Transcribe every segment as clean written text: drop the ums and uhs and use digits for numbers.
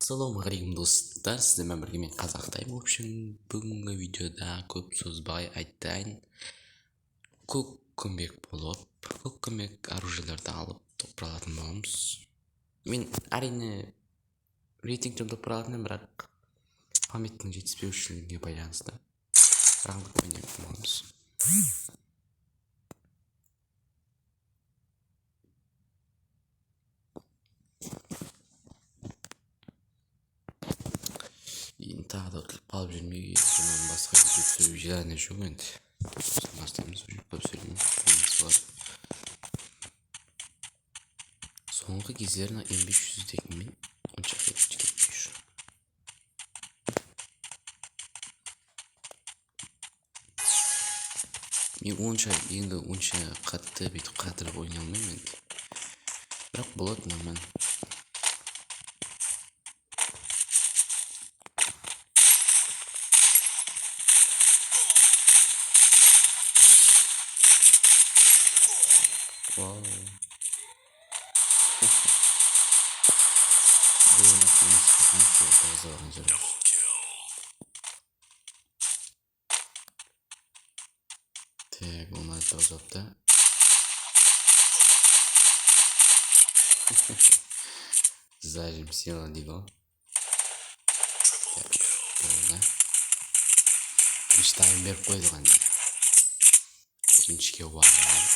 Ассалаумағалейкум достар, сіздермен бірге мен Қазақтаймын. В общем, бүгінгі видеода көп созбай айтайын. Көккөмбек оружиелерді алып топыра алатын боламыз. Мен әрине рейтингтен топыра алатынмын, бірақ памяттің жетіспеушілігіне байланысты рангтық ойнайтын боламыз. Тағы да ұтылып қалып жүрмей, бұнан басқа видео түсіру желание жоқ енді. Бастаймыз, уже көп сөйлемеймін. Соңғы кездері М500-дегімен онша кетпей жүр. Мен онша қатты бүйтіп қатырып ойнай алмаймын енді. Бірақ болады нормально. Вау. Бұл нәтижесі жарайды. Так, оны тазапты. Зажим сила дейді. Үштайын беріп қойды ғанда. Біріншіге уағылар.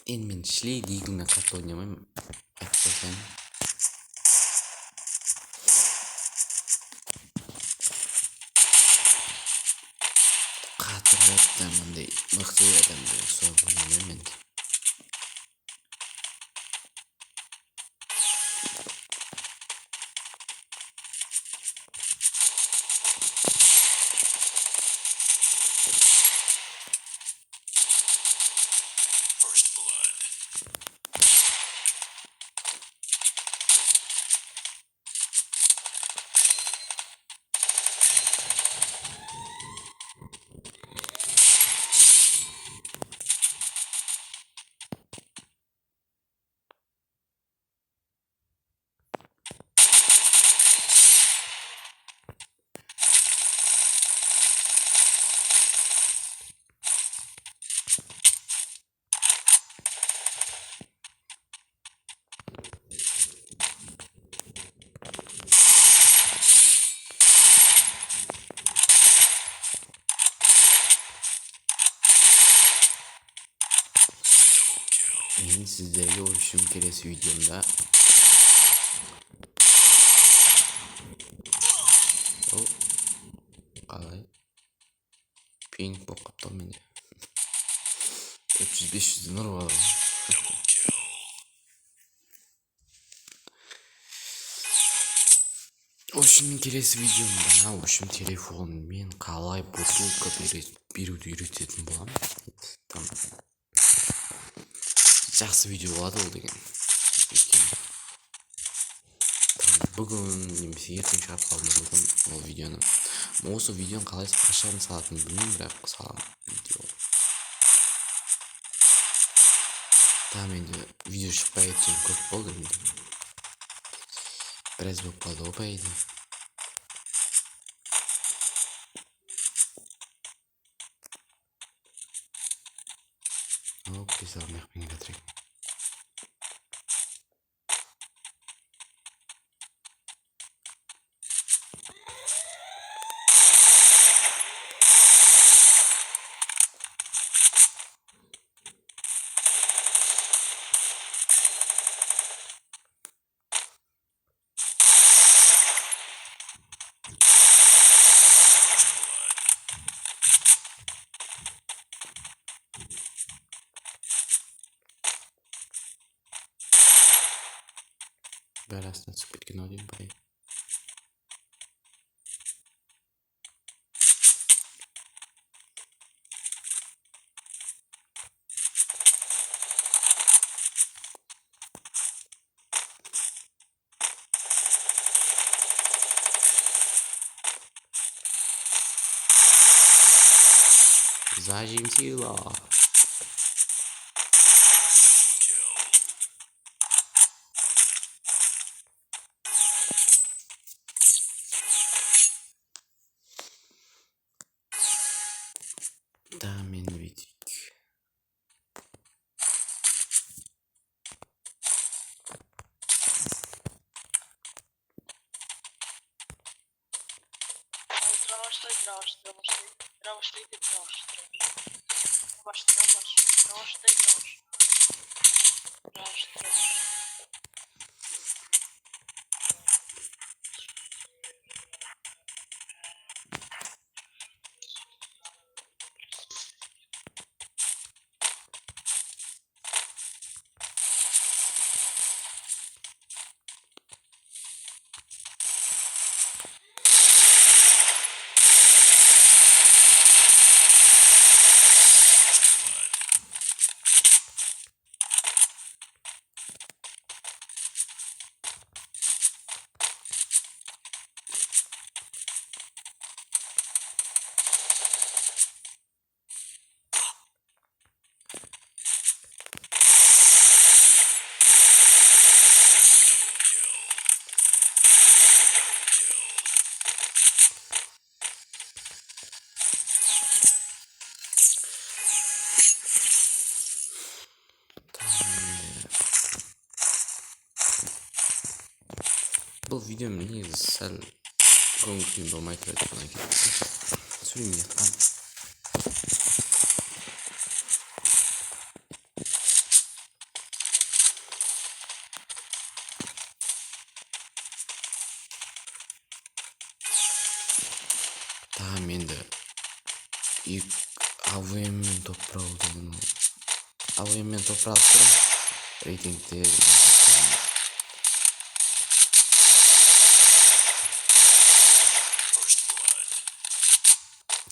Енді мен шлейд игілмен қатты ойнамаймын. Айтып қойсайын. Қатырып мындай мықты адамды солай ойнамаймын енді. Мен сіздерге өшім келесі видеомда қалай пейнт болып қапты менде 400-500 нұр бар. Өшім келесі видеомда өшім телефонмен қалай бутылка беруді үйрететін боламын. Жақсы видео болады ол деген. Бүгін немесе ертең шығарып қалуы мүмкін ол видеоны. Осы видеоны қалай қашан салатынын білмеймін, бірақ саламын видео. Там енді видео шықпай кеткен көп болды енді. Біраз болып қалды ғой по идее. Писал мягкий ветрик. Бәрі түсіп кеткен ау деймін бай. Зажим сила. Тамен видик. Бұл видеом негізі сәл көңіл күйім болмай тұрады содан кейін сөйлемей жатқан. Тағам енді АВМ-мен топырауды АВМ-мен топыралып тұрым. Рейтингте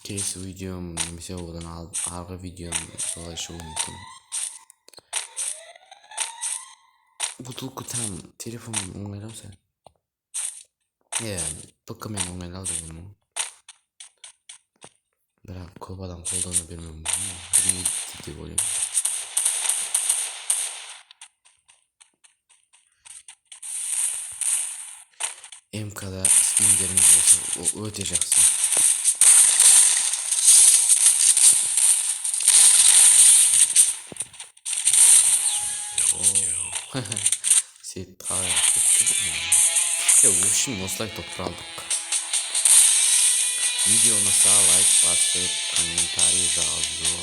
келесі видеом немесе одан арғы видеом солай шығуы мүмкін. Бутылка там телефон оңайлау сәл. ПК-мен оңайлау дегенім. Бірақ көп адам қолдана бермеуі мүмкін деп ойлаймын. МК-да скиндеріңіз болса, ол өте жақсы. Сейт қалай кетті. В общем, осылай топыралдық. Видео ұнаса лайк басып, комментарий жазу.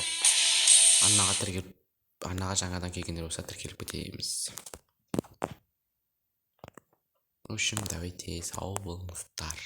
Арнаға жаңадан келгендер болса тіркеліп кетеміз. В общем, давайте сау болыңыздар.